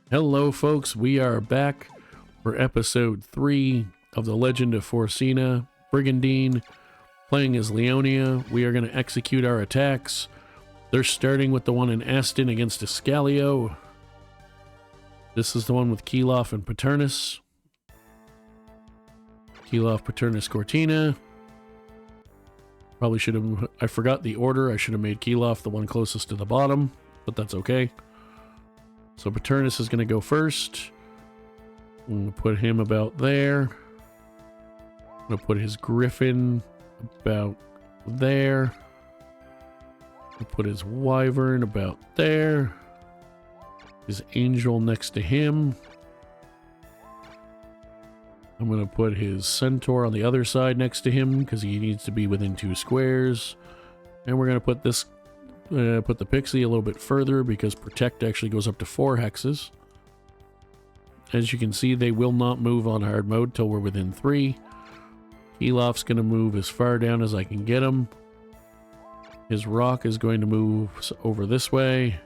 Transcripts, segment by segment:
Hello, folks. We are back for episode 3 of the Legend of Forsena. Brigandine playing as Leonia. We are going to execute our attacks. They're starting with the one in Aston against Escalio. This is the one with Keloff and Paternus. Keloff, Paternus, Cortina. Probably should have... I forgot the order. I should have made Keloff the one closest to the bottom, but that's okay. So Paternus is going to go first. I'm going to put him about there. I'm going to put his Griffin about there. I'm going to put his Wyvern about there. His Angel next to him. I'm going to put his Centaur on the other side next to him because he needs to be within 2 squares. And we're going to put this put the Pixie a little bit further because Protect actually goes up to 4 hexes. As you can see, they will not move on hard mode till we're within 3. Keloff's going to move as far down as I can get him. His Rock is going to move over this way.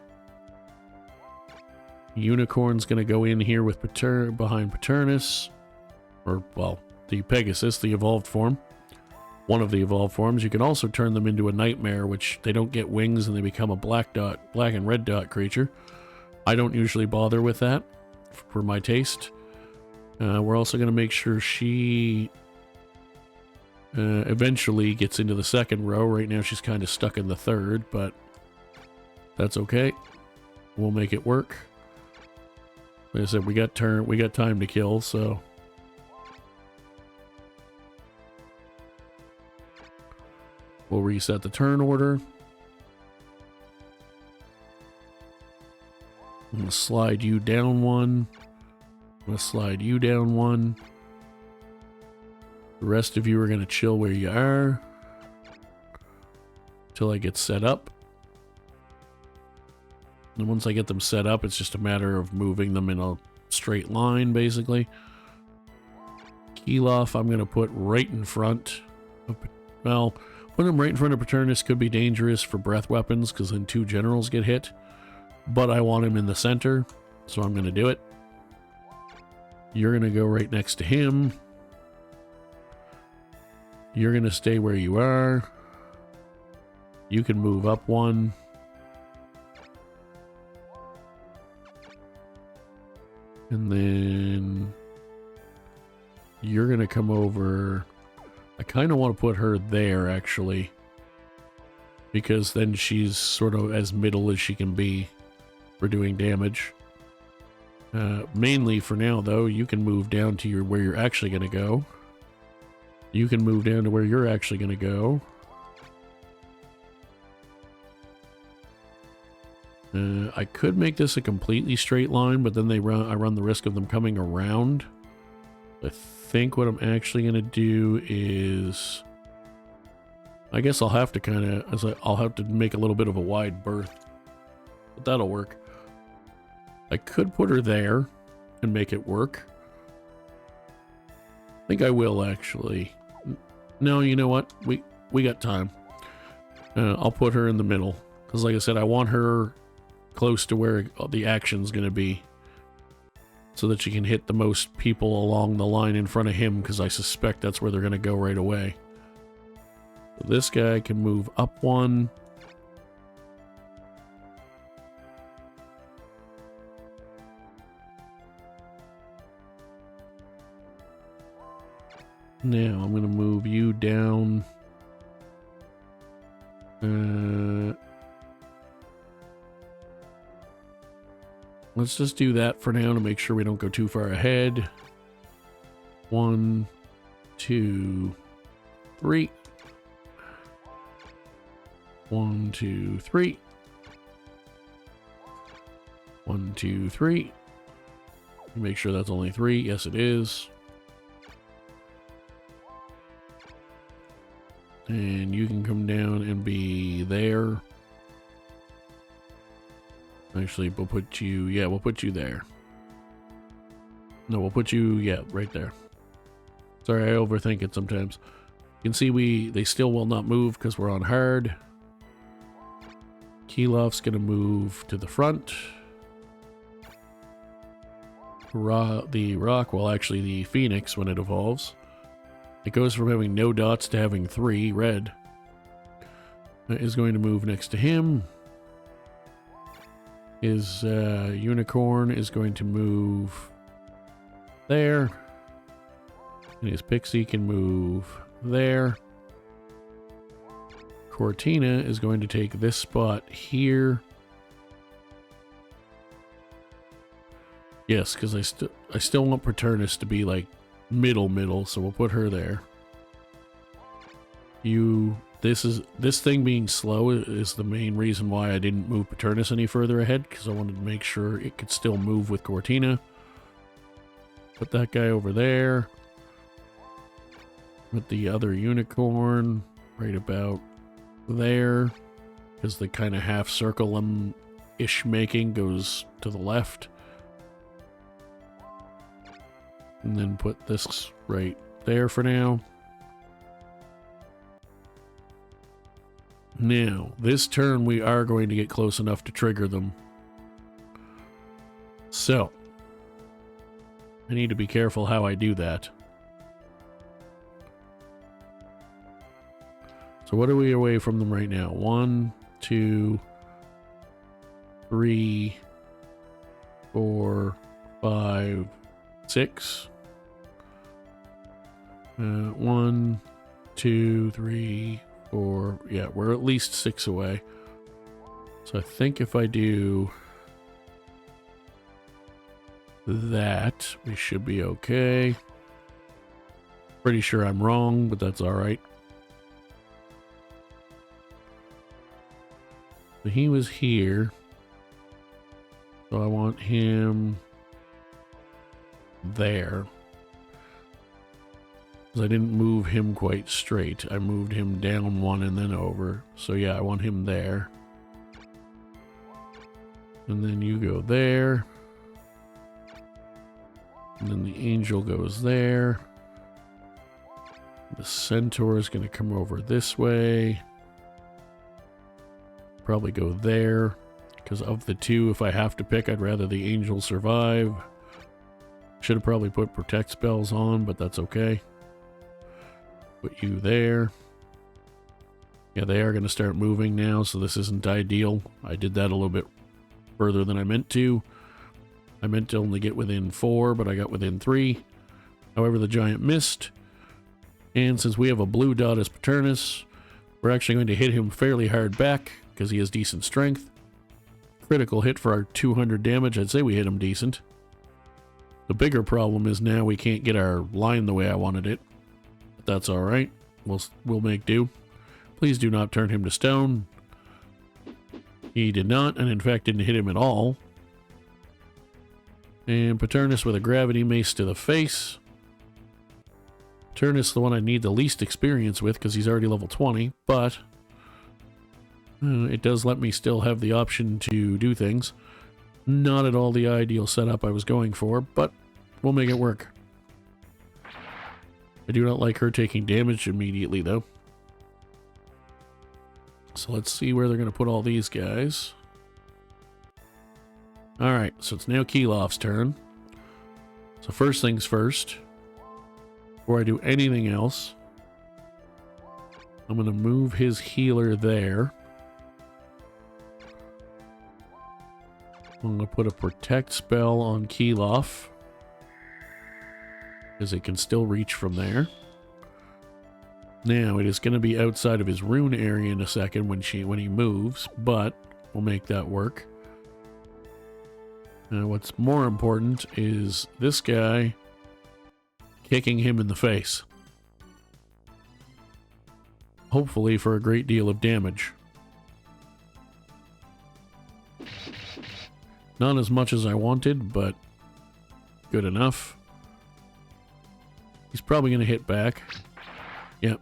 Unicorn's going to go in here with behind Paternus. Or, well, the Pegasus, the evolved form. One of the evolved forms. You can also turn them into a Nightmare, which they don't get wings and they become a black and red dot creature. I don't usually bother with that for my taste. We're also going to make sure she eventually gets into the 2nd row. Right now she's kind of stuck in the 3rd, but that's okay. We'll make it work. Like I said, we got time to kill, so... We'll reset the turn order. I'm going to slide you down 1. I'm going to slide you down 1. The rest of you are going to chill where you are until I get set up. And once I get them set up, it's just a matter of moving them in a straight line, basically. Keloff, I'm going to put right in front of... Well... Putting him right in front of Paternus could be dangerous for breath weapons because then 2 generals get hit. But I want him in the center, so I'm going to do it. You're going to go right next to him. You're going to stay where you are. You can move up 1. And then you're going to come over... I kind of want to put her there, actually, because then she's sort of as middle as she can be for doing damage. Mainly for now, though, you can move down to where you're actually going to go. You can move down to where you're actually going to go. I could make this a completely straight line, but then I run the risk of them coming around. I think what I'm actually going to do is... I guess I'll have to I'll have to make a little bit of a wide berth. But that'll work. I could put her there and make it work. I think I will, actually. No, you know what? We got time. I'll put her in the middle. Because like I said, I want her close to where the action's going to be. So that she can hit the most people along the line in front of him, because I suspect that's where they're going to go right away. So this guy can move up 1. Now I'm going to move you down. Let's just do that for now to make sure we don't go too far ahead. 1, 2, 3. 1, 2, 3. 1, 2, 3. Make sure that's only 3. Yes, it is. And you can come down and be there. Actually, we'll put you, we'll put you there. No, we'll put you, right there. Sorry, I overthink it sometimes. You can see they still will not move because we're on hard. Keloff's going to move to the front. the rock, well actually the phoenix when it evolves. It goes from having no dots to having 3 red. That is going to move next to him. His unicorn is going to move there. And his pixie can move there. Cortina is going to take this spot here. Yes, because I still want Paternus to be like middle, so we'll put her there. This thing being slow is the main reason why I didn't move Paternus any further ahead, because I wanted to make sure it could still move with Cortina. Put that guy over there. Put the other unicorn right about there, because the kind of half circle I'm-ish making goes to the left. And then put this right there for now. Now, this turn we are going to get close enough to trigger them. So, I need to be careful how I do that. So what are we away from them right now? 1, 2, 3, 4, 5, 6. 1, 2, 3, 4. Yeah, we're at least 6 away. So I think if I do that, we should be okay. Pretty sure I'm wrong, but that's alright. So he was here. So I want him there. Because I didn't move him quite straight. I moved him down 1 and then over. So yeah, I want him there. And then you go there. And then the angel goes there. The centaur is going to come over this way. Probably go there. Because of the 2, if I have to pick, I'd rather the angel survive. Should have probably put protect spells on, but that's okay. Put you there. Yeah, they are going to start moving now, so this isn't ideal. I did that a little bit further than I meant to. I meant to only get within 4, but I got within 3. However, the giant missed. And since we have a blue dot as Paternus, we're actually going to hit him fairly hard back, because he has decent strength. Critical hit for our 200 damage. I'd say we hit him decent. The bigger problem is now we can't get our line the way I wanted it. But that's alright. We'll make do. Please do not turn him to stone. He did not, and in fact didn't hit him at all. And Paternus with a gravity mace to the face. Paternus the one I need the least experience with because he's already level 20, but it does let me still have the option to do things. Not at all the ideal setup I was going for, but we'll make it work. I do not like her taking damage immediately, though. So let's see where they're going to put all these guys. Alright, so it's now Kilof's turn. So first things first, before I do anything else, I'm going to move his healer there. I'm going to put a protect spell on Kilof, because it can still reach from there. Now, it is going to be outside of his rune area in a second when he moves, but we'll make that work. Now, what's more important is this guy kicking him in the face. Hopefully for a great deal of damage. Not as much as I wanted, but good enough. He's probably going to hit back. Yep.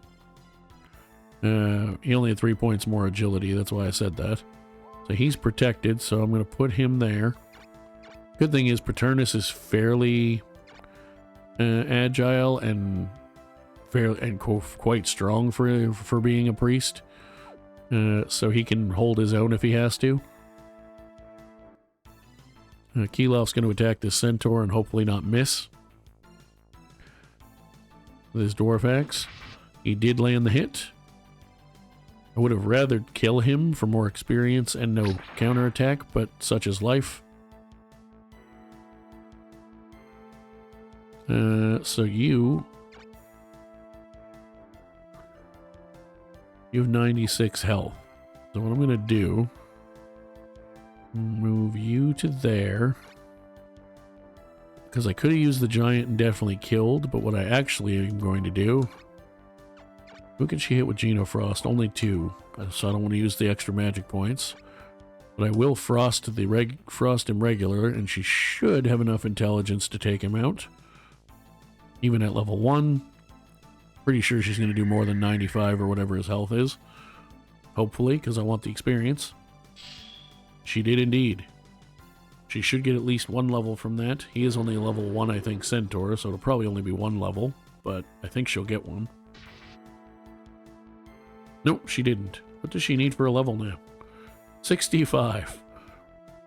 He only had 3 points more agility, that's why I said that. So he's protected, so I'm going to put him there. Good thing is Paternus is fairly agile and quite strong for being a priest. So he can hold his own if he has to. Kilof's going to attack this centaur and hopefully not miss with his dwarf axe. He did land the hit. I would have rather kill him for more experience and no counterattack, but such is life. So you have 96 health. So what I'm going to do, move you to there. Because I could have used the giant and definitely killed, but what I actually am going to do... Who can she hit with Genofrost? Only 2, so I don't want to use the extra magic points. But I will frost him regular, and she should have enough intelligence to take him out. Even at level 1. Pretty sure she's going to do more than 95 or whatever his health is. Hopefully, because I want the experience. She did indeed. She should get at least 1 level from that. He is only a level 1, I think, centaur, so it'll probably only be 1 level. But I think she'll get 1. Nope, she didn't. What does she need for a level now? 65.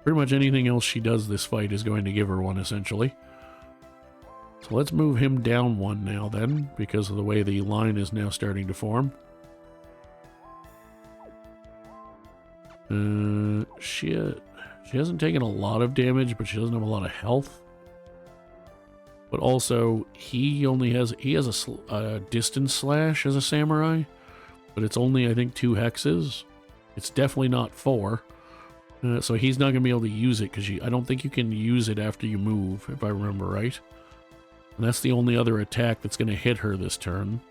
Pretty much anything else she does this fight is going to give her 1, essentially. So let's move him down 1 now, then, because of the way the line is now starting to form. She hasn't taken a lot of damage, but she doesn't have a lot of health. But also, he has a distance slash as a samurai. But it's only, I think, 2 hexes. It's definitely not 4. So he's not going to be able to use it, because I don't think you can use it after you move, if I remember right. And that's the only other attack that's going to hit her this turn.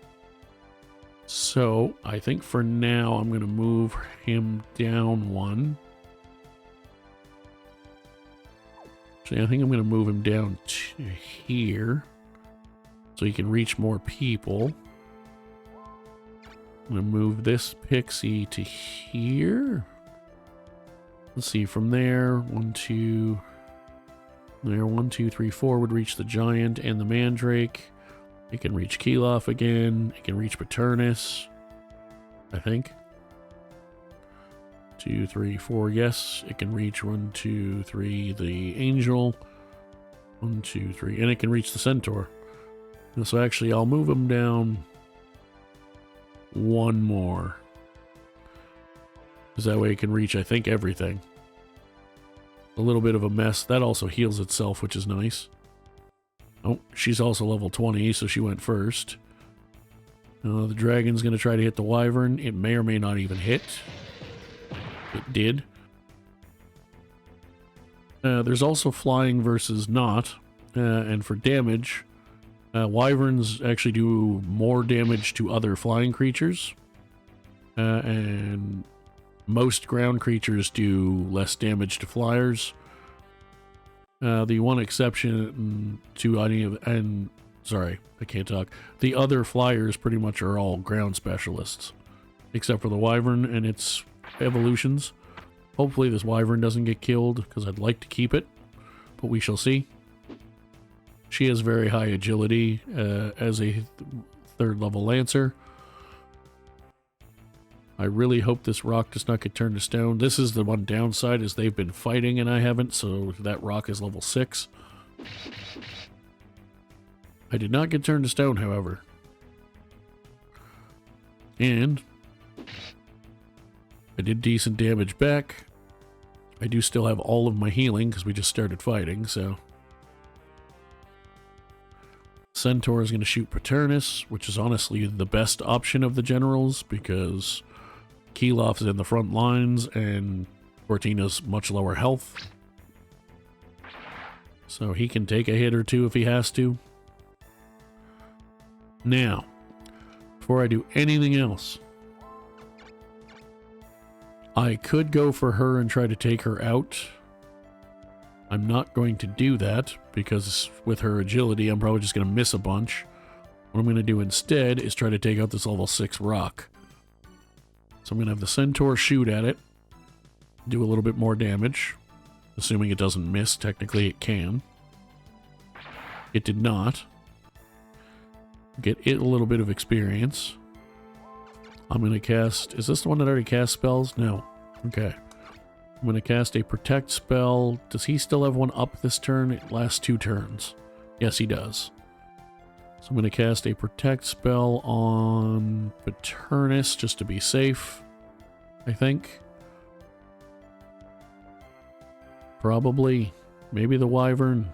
So, I think for now, I'm going to move him down 1. Actually, I think I'm going to move him down to here, so he can reach more people. I'm going to move this pixie to here. Let's see, from there, 1, 2... There, 1, 2, 3, 4 would reach the giant and the mandrake. It can reach Kilof again. It can reach Paternus, I think. 2, 3, 4, yes. It can reach 1, 2, 3, the angel. 1, 2, 3, and it can reach the centaur. And so actually, I'll move him down 1 more. Because that way it can reach, I think, everything. A little bit of a mess. That also heals itself, which is nice. Oh, she's also level 20, so she went first. The dragon's going to try to hit the wyvern. It may or may not even hit. It did. There's also flying versus not. And for damage, wyverns actually do more damage to other flying creatures. And most ground creatures do less damage to flyers. The one exception to any of... sorry, I can't talk. The other flyers pretty much are all ground specialists. Except for the wyvern and its evolutions. Hopefully this wyvern doesn't get killed, because I'd like to keep it. But we shall see. She has very high agility as a 3rd level lancer. I really hope this rock does not get turned to stone. This is the one downside, is they've been fighting and I haven't, so that rock is level 6. I did not get turned to stone, however. And I did decent damage back. I do still have all of my healing, because we just started fighting, so... Centaur is going to shoot Paternus, which is honestly the best option of the generals, because... Kilof is in the front lines, and Fortina's much lower health. So he can take a hit or 2 if he has to. Now, before I do anything else, I could go for her and try to take her out. I'm not going to do that, because with her agility, I'm probably just going to miss a bunch. What I'm going to do instead is try to take out this level 6 rock. So I'm going to have the centaur shoot at it, do a little bit more damage, assuming it doesn't miss. Technically it can. It did not. Get it a little bit of experience. I'm going to cast... Is this the one that already cast spells? No. Okay. I'm going to cast a protect spell. Does he still have one up this turn? It lasts 2 turns. Yes, he does. So I'm going to cast a protect spell on Paternus just to be safe, I think. Probably. Maybe the Wyvern.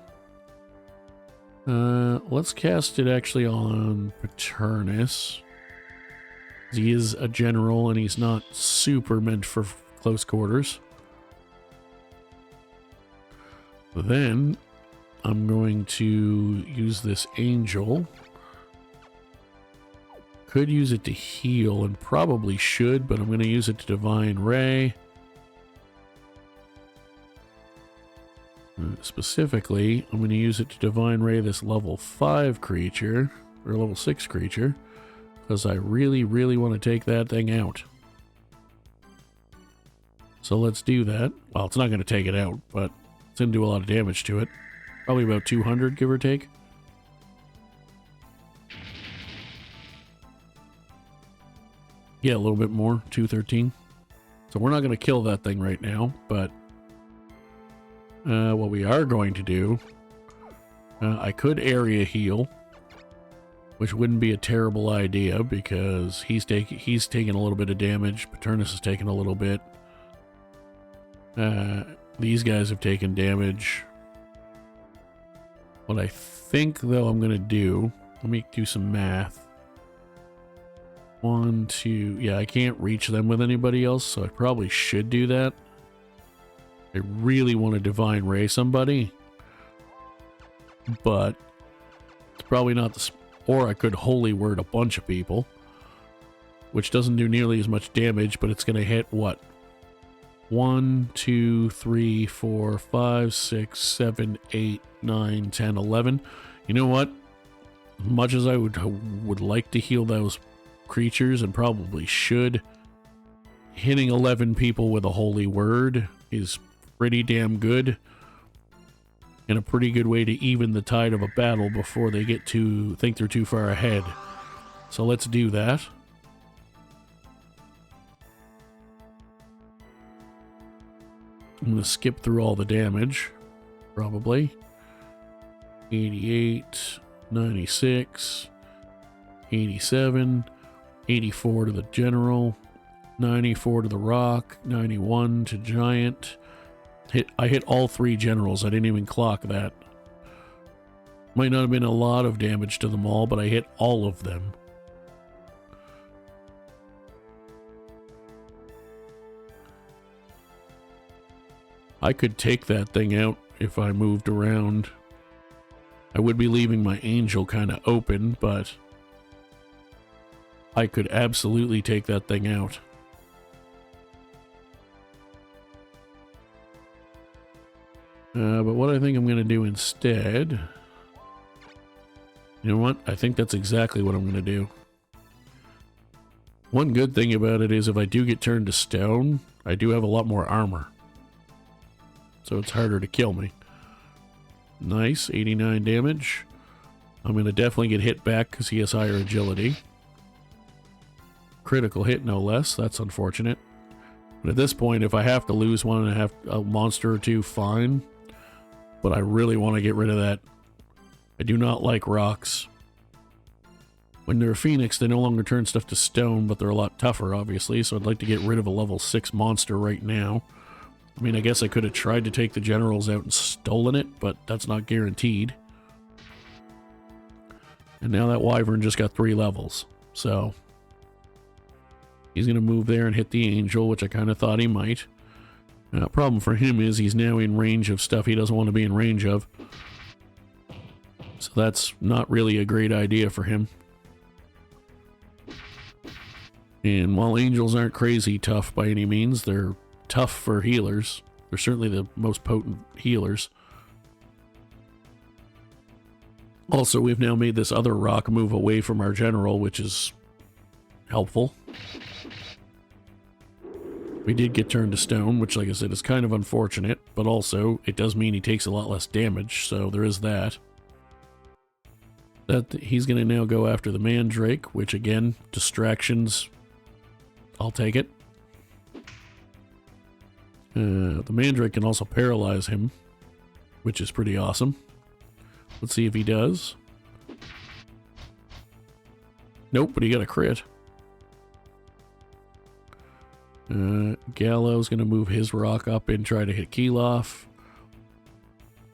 Let's cast it actually on Paternus. He is a general and he's not super meant for close quarters. Then I'm going to use this angel. Could use it to heal and probably should, but I'm going to use it to Divine Ray. Specifically, I'm going to use it to Divine Ray this level 5 creature, or level 6 creature, because I really, really want to take that thing out. So let's do that. Well, it's not going to take it out, but it's going to do a lot of damage to it. Probably about 200, give or take. Yeah, a little bit more, 213. So we're not going to kill that thing right now, but what we are going to do, I could area heal, which wouldn't be a terrible idea because he's taking a little bit of damage. Paternus is taking a little bit. These guys have taken damage. What I think, though, I'm going to do, let me do some math. 1, 2, yeah, I can't reach them with anybody else, so I probably should do that. I really want to Divine Ray somebody, but it's probably not the... Or I could Holy Word a bunch of people, which doesn't do nearly as much damage, but it's going to hit, what? 1, 2, 3, 4, 5, 6, 7, 8, 9, 10, 11. You know what? As much as I would like to heal those creatures, and probably should, hitting 11 people with a Holy Word is pretty damn good, and a pretty good way to even the tide of a battle before they get to think they're too far ahead. So let's do that. I'm going to skip through all the damage, probably. 88, 96, 87, 84 to the general, 94 to the rock, 91 to giant. I hit all 3 generals. I didn't even clock that. Might not have been a lot of damage to them all, but I hit all of them. I could take that thing out if I moved around. I would be leaving my angel kind of open, but I could absolutely take that thing out. But what I think I'm going to do instead... You know what? I think that's exactly what I'm going to do. One good thing about it is if I do get turned to stone, I do have a lot more armor. So it's harder to kill me. Nice, 89 damage. I'm going to definitely get hit back because he has higher agility. Critical hit, no less. That's unfortunate. But at this point, if I have to lose one and have a monster or two, fine. But I really want to get rid of that. I do not like rocks. When they're a phoenix, they no longer turn stuff to stone, but they're a lot tougher, obviously, so I'd like to get rid of a level 6 monster right now. I mean, I guess I could have tried to take the generals out and stolen it, but that's not guaranteed. And now that wyvern just got 3 levels, so... He's going to move there and hit the angel, which I kind of thought he might. Problem for him is he's now in range of stuff he doesn't want to be in range of. So that's not really a great idea for him. And while angels aren't crazy tough by any means, they're tough for healers. They're certainly the most potent healers. Also, we've now made this other rock move away from our general, which is helpful. We did get turned to stone, which, like I said, is kind of unfortunate, but also it does mean he takes a lot less damage, so there is that. He's going to now go after the Mandrake, which, again, distractions, I'll take it. The Mandrake can also paralyze him, which is pretty awesome. Let's see if he does. Nope, but he got a crit. Gallo's going to move his rock up and try to hit Keeloff.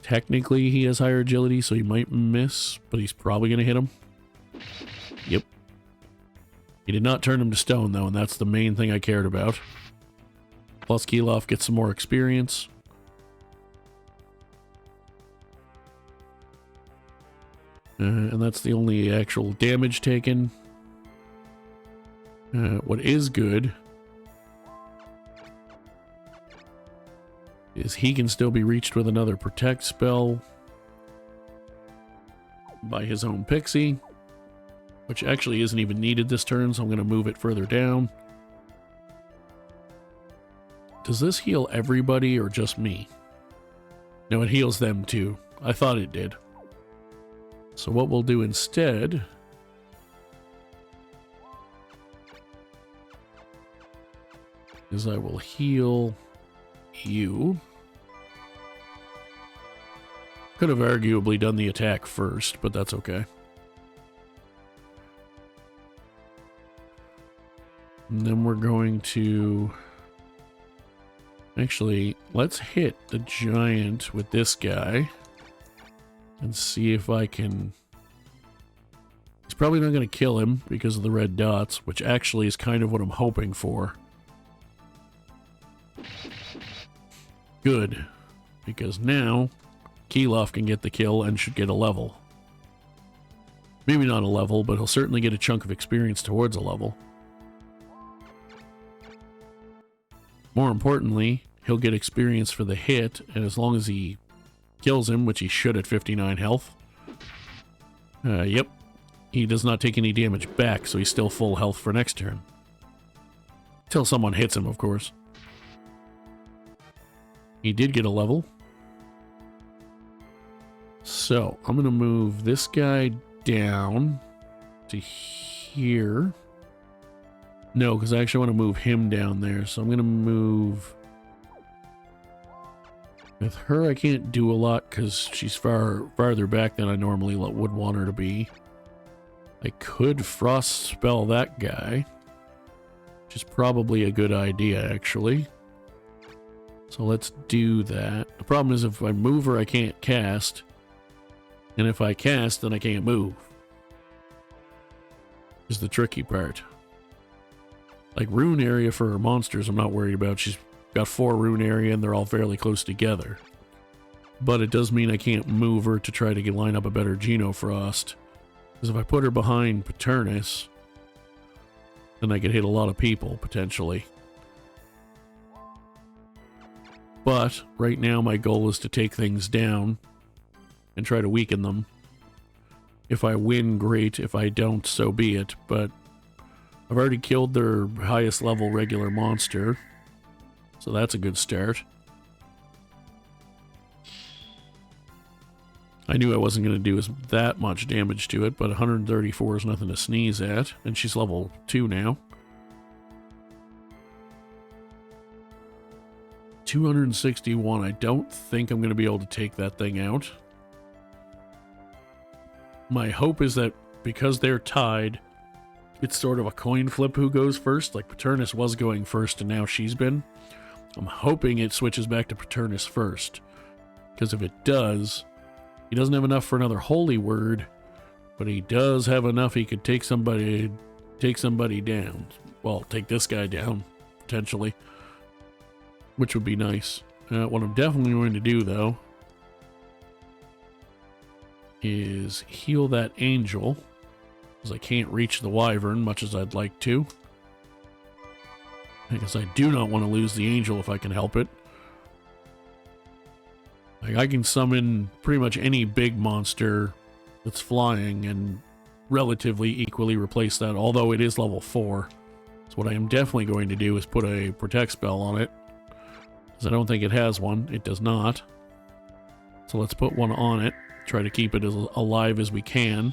Technically, he has higher agility, so he might miss, but he's probably going to hit him. Yep. He did not turn him to stone, though, and that's the main thing I cared about. Plus, Keeloff gets some more experience. And that's the only actual damage taken. What is good is he can still be reached with another protect spell by his own pixie, which actually isn't even needed this turn, so I'm going to move it further down. Does this heal everybody or just me? No, it heals them too. I thought it did. So what we'll do instead is I will heal you. Could have arguably done the attack first, but that's okay. And then we're going to... Actually, let's hit the giant with this guy and see if I can... He's probably not going to kill him because of the red dots, which actually is kind of what I'm hoping for. Good, because now Keeloff can get the kill and should get a level. Maybe not a level, but he'll certainly get a chunk of experience towards a level. More importantly, he'll get experience for the hit, and as long as he kills him, which he should at 59 health. Yep. He does not take any damage back, so he's still full health for next turn. Till someone hits him, of course. He did get a level. So, I'm going to move this guy down to here. No, because I actually want to move him down there. So I'm going to move... With her, I can't do a lot because she's farther back than I normally would want her to be. I could frost spell that guy, which is probably a good idea, actually. So let's do that. The problem is if I move her, I can't cast. And if I cast, then I can't move. Is the tricky part. Like, rune area for her monsters, I'm not worried about. She's got 4 rune area, and they're all fairly close together. But it does mean I can't move her to try to line up a better Genofrost. Because if I put her behind Paternus, then I could hit a lot of people, potentially. But, right now, my goal is to take things down and try to weaken them. If I win, great. If I don't, so be it. But I've already killed their highest level regular monster, so that's a good start. I knew I wasn't going to do that much damage to it, but 134 is nothing to sneeze at, and she's level 2 now. 261. I don't think I'm going to be able to take that thing out. My hope is that because they're tied, it's sort of a coin flip who goes first. Like Paternus was going first and now she's been. I'm hoping it switches back to Paternus first. Because if it does, he doesn't have enough for another holy word, but he does have enough he could take somebody down. Well, take this guy down, potentially. Which would be nice. What I'm definitely going to do, though, is heal that angel. Because I can't reach the wyvern much as I'd like to. Because I do not want to lose the angel if I can help it. Like, I can summon pretty much any big monster that's flying and relatively equally replace that, although it is level 4. So what I am definitely going to do is put a protect spell on it. Because I don't think it has one. It does not. So let's put one on it. Try to keep it as alive as we can.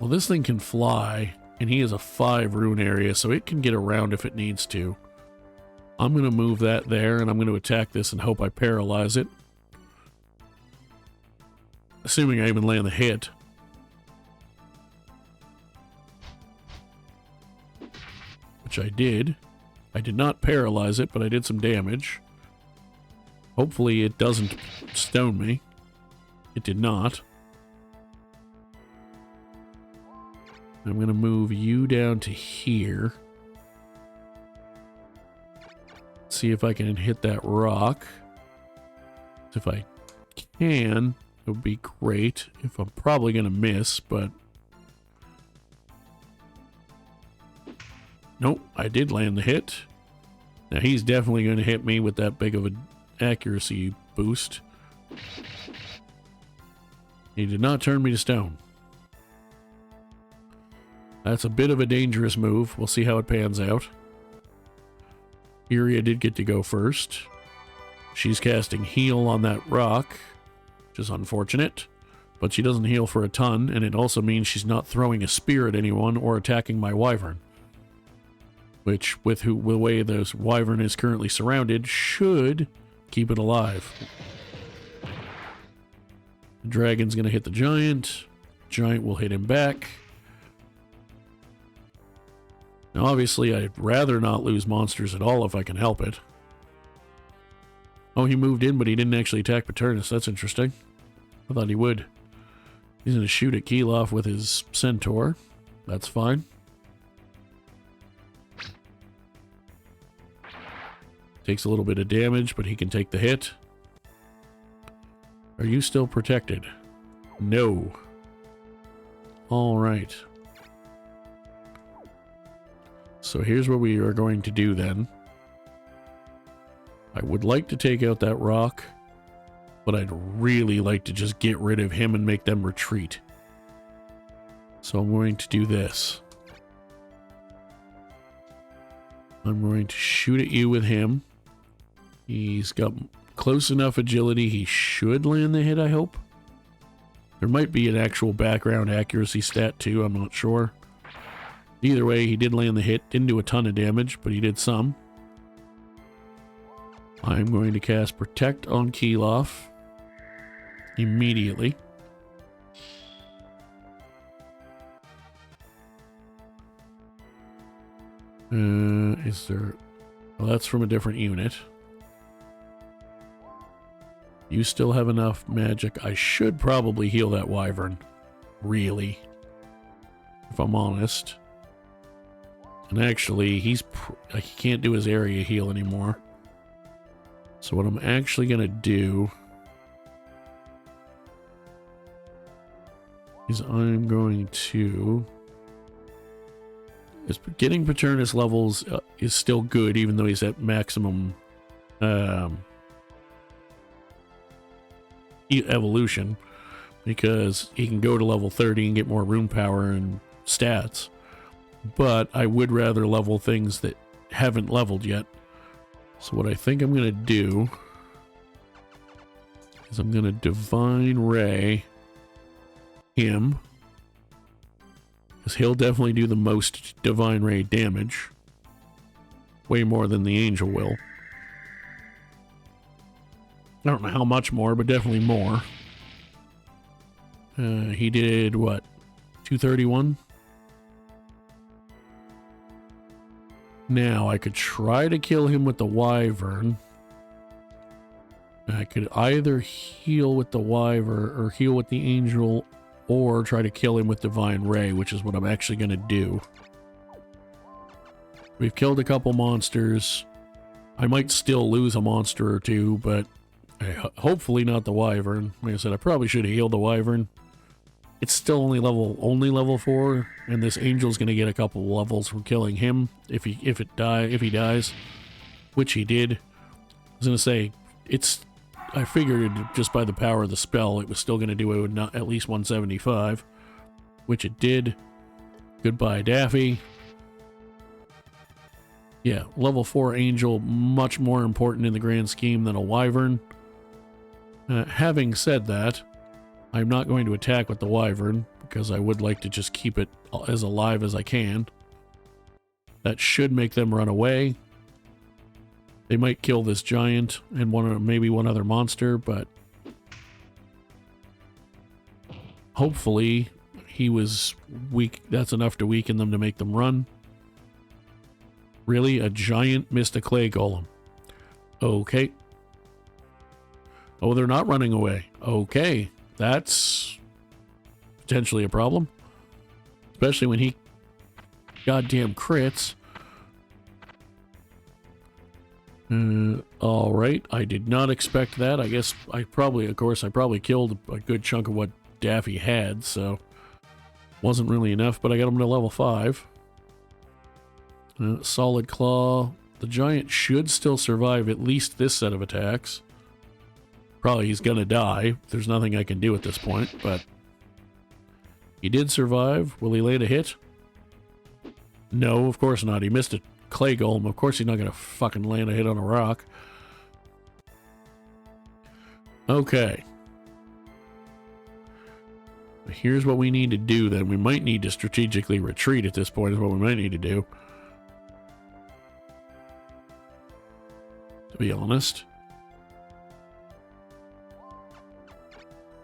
Well, this thing can fly, and he has a 5 rune area, so it can get around if it needs to. I'm going to move that there, and I'm going to attack this and hope I paralyze it. Assuming I even land the hit. Which I did. I did not paralyze it, but I did some damage. Hopefully it doesn't stone me. It did not. I'm going to move you down to here. See if I can hit that rock. If I can, it would be great. If I'm probably going to miss, but... Nope, I did land the hit. Now he's definitely going to hit me with that big of an accuracy boost. He did not turn me to stone. That's a bit of a dangerous move. We'll see how it pans out. Iria did get to go first. She's casting heal on that rock, which is unfortunate. But she doesn't heal for a ton, and it also means she's not throwing a spear at anyone or attacking my wyvern. Which, with the way this wyvern is currently surrounded, should keep it alive. The dragon's going to hit the giant. Giant will hit him back. Now, obviously, I'd rather not lose monsters at all if I can help it. Oh, he moved in, but he didn't actually attack Paternus. That's interesting. I thought he would. He's going to shoot at Keeloff with his centaur. That's fine. Takes a little bit of damage, but he can take the hit. Are you still protected? No. All right. So here's what we are going to do then. I would like to take out that rock, but I'd really like to just get rid of him and make them retreat. So I'm going to do this. I'm going to shoot at you with him. He's got close enough agility, he should land the hit, I hope. There might be an actual background accuracy stat too, I'm not sure. Either way, he did land the hit. Didn't do a ton of damage, but he did some. I'm going to cast Protect on Keeloff immediately. Is there... Well, that's from a different unit. You still have enough magic. I should probably heal that wyvern. Really. If I'm honest. And actually, he can't do his area heal anymore. So what I'm actually going to do is I'm going to... Getting Paternus levels is still good, even though he's at maximum evolution, because he can go to level 30 and get more rune power and stats. But I would rather level things that haven't leveled yet. So what I think I'm going to do is I'm going to Divine Ray him, because he'll definitely do the most Divine Ray damage. Way more than the Angel will. I don't know how much more, but definitely more. He did, what, 231? Now, I could try to kill him with the wyvern. I could either heal with the wyvern or heal with the angel, or try to kill him with Divine Ray, which is what I'm actually going to do. We've killed a couple monsters. I might still lose a monster or two, but hopefully not the wyvern. Like I said, I probably should have healed the wyvern. It's still only level 4, and this angel's going to get a couple levels from killing him if he dies, which he did. I was going to say, I figured just by the power of the spell, it was still going to do it with not at least 175, which it did. Goodbye, Daffy. Yeah, level 4 angel, much more important in the grand scheme than a wyvern. Having said that, I'm not going to attack with the wyvern, because I would like to just keep it as alive as I can. That should make them run away. They might kill this giant and maybe one other monster, but hopefully he was weak. That's enough to weaken them to make them run. Really? A giant missed a clay golem. Okay. Oh, they're not running away. Okay. That's potentially a problem. Especially when he goddamn crits. All right. I did not expect that. I guess I probably killed a good chunk of what Daffy had, so wasn't really enough, but I got him to level 5. Solid Claw. The giant should still survive at least this set of attacks. Probably he's gonna die. There's nothing I can do at this point, but he did survive. Will he land a hit? No, of course not. He missed a clay golem. Of course he's not gonna fucking land a hit on a rock. Okay. Here's what we need to do then. We might need to strategically retreat at this point is what we might need to do. To be honest.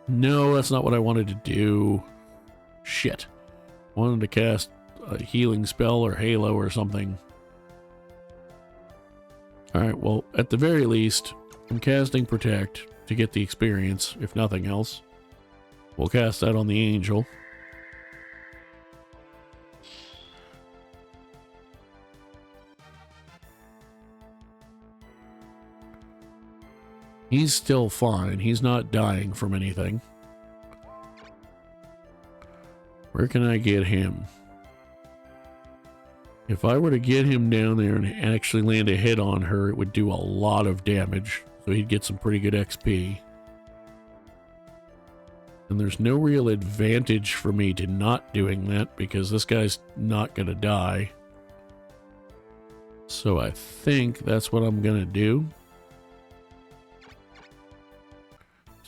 No, that's not what I wanted to do. Shit. I wanted to cast a healing spell or halo or something. Alright, well, at the very least, I'm casting Protect to get the experience, if nothing else. We'll cast that on the angel. He's still fine. He's not dying from anything. Where can I get him? If I were to get him down there and actually land a hit on her, it would do a lot of damage. So he'd get some pretty good XP. And there's no real advantage for me to not doing that because this guy's not going to die. So I think that's what I'm going to do.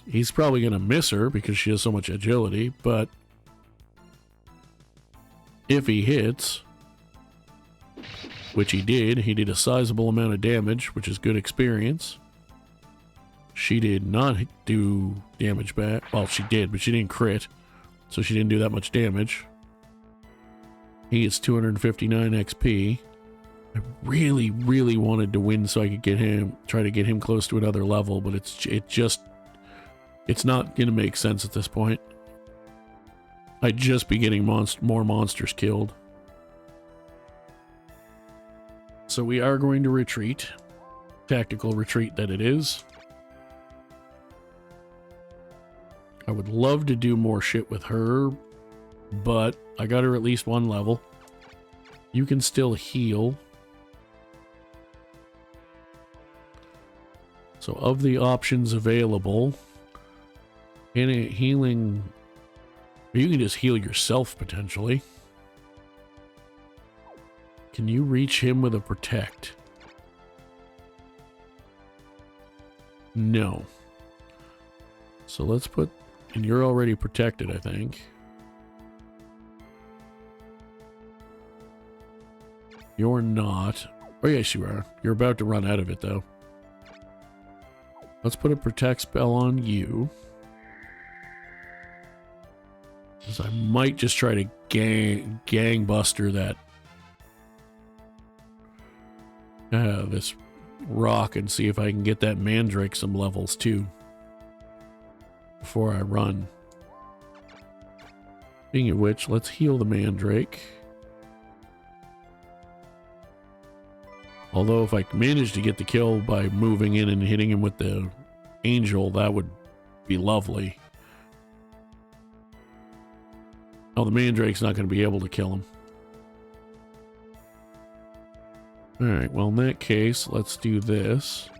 He's probably going to miss her because she has so much agility, but if he hits, which he did a sizable amount of damage, which is good experience. She did not do damage back. Well, she did, but she didn't crit, so she didn't do that much damage. He gets 259 XP. I really, really wanted to win so I could get him, try to get him close to another level, but it's not going to make sense at this point. I'd just be getting more monsters killed. So we are going to retreat. Tactical retreat that it is. I would love to do more shit with her, but I got her at least 1 level. You can still heal. So of the options available, any healing, you can just heal yourself potentially. Can you reach him with a protect? No. So let's put, and you're already protected, I think. You're not. Oh yes, you are. You're about to run out of it though. Let's put a protect spell on you. Because I might just try to gangbuster that this rock and see if I can get that mandrake some levels too before I run. Speaking of which, let's heal the mandrake. Although if I manage to get the kill by moving in and hitting him with the angel, that would be lovely. Oh, the mandrake's not going to be able to kill him. Alright, well in that case, let's do this.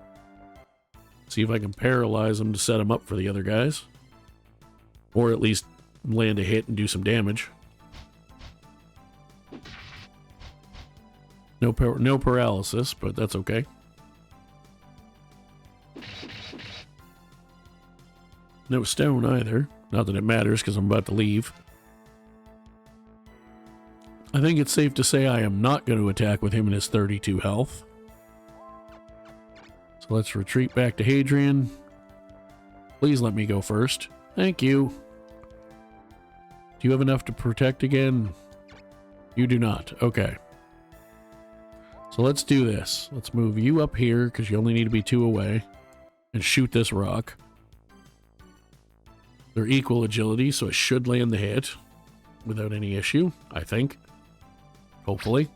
See if I can paralyze him to set him up for the other guys. Or at least land a hit and do some damage. No paralysis, but that's okay. No stone either. Not that it matters because I'm about to leave. I think it's safe to say I am not going to attack with him in his 32 health. So let's retreat back to Hadrian. Please let me go first. Thank you. Do you have enough to protect again? You do not. Okay. So let's do this. Let's move you up here because you only need to be 2 away. And shoot this rock. They're equal agility, so it should land the hit without any issue, I think. Hopefully.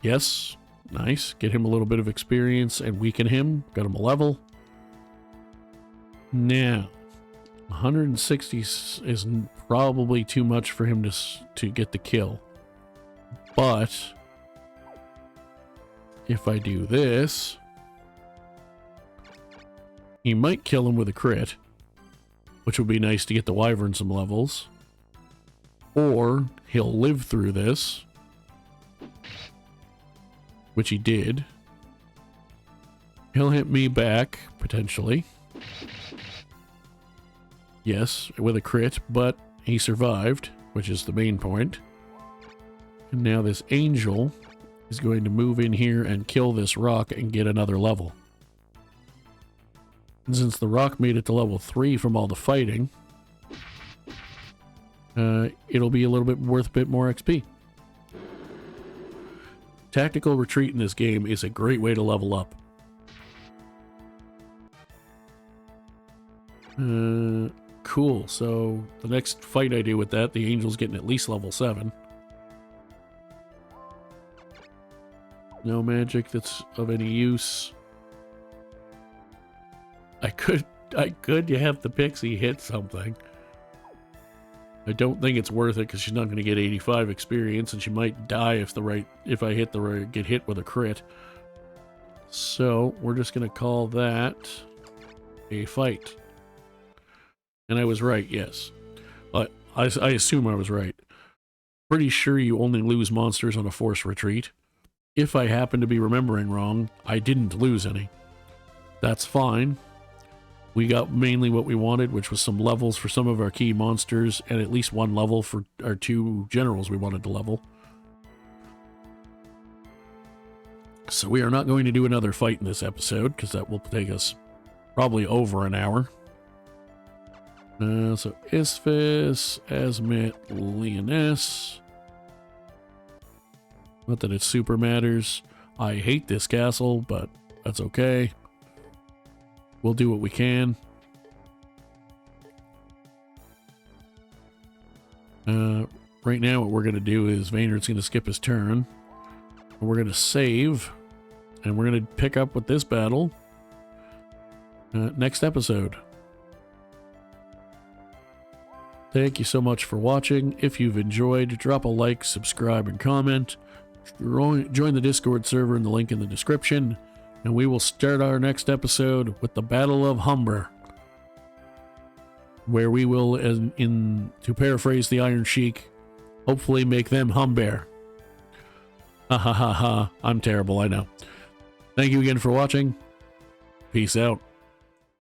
Yes. Nice. Get him a little bit of experience and weaken him. Got him a level. Now, 160 is probably too much for him to get the kill. But if I do this, he might kill him with a crit, which would be nice to get the Wyvern some levels. Or he'll live through this, which he did. He'll hit me back, potentially. Yes, with a crit, but he survived, which is the main point. And now this angel is going to move in here and kill this rock and get another level. And since the rock made it to level 3 from all the fighting, it'll be a little bit worth a bit more XP. Tactical retreat in this game is a great way to level up. Cool. So the next fight I do with that, the angel's getting at least level 7. No magic that's of any use. I could you have the pixie hit something. I don't think it's worth it because she's not going to get 85 experience, and she might die if I get hit with a crit. So we're just going to call that a fight. And I was right, yes. I assume I was right. Pretty sure you only lose monsters on a forced retreat. If I happen to be remembering wrong, I didn't lose any. That's fine. We got mainly what we wanted, which was some levels for some of our key monsters, and at least 1 level for our 2 generals we wanted to level. So we are not going to do another fight in this episode, because that will take us probably over an hour. So Isphys, Azmit, Leoness. Not that it super matters. I hate this castle, but that's okay. We'll do what we can. Right now what we're going to do is Vaynard's going to skip his turn. We're going to save. And we're going to pick up with this battle next episode. Thank you so much for watching. If you've enjoyed, drop a like, subscribe, and comment. Join the Discord server in the link in the description. And we will start our next episode with the Battle of Humber, where we will, to paraphrase the Iron Sheik, hopefully make them Humber. Ha ha ha ha. I'm terrible, I know. Thank you again for watching. Peace out.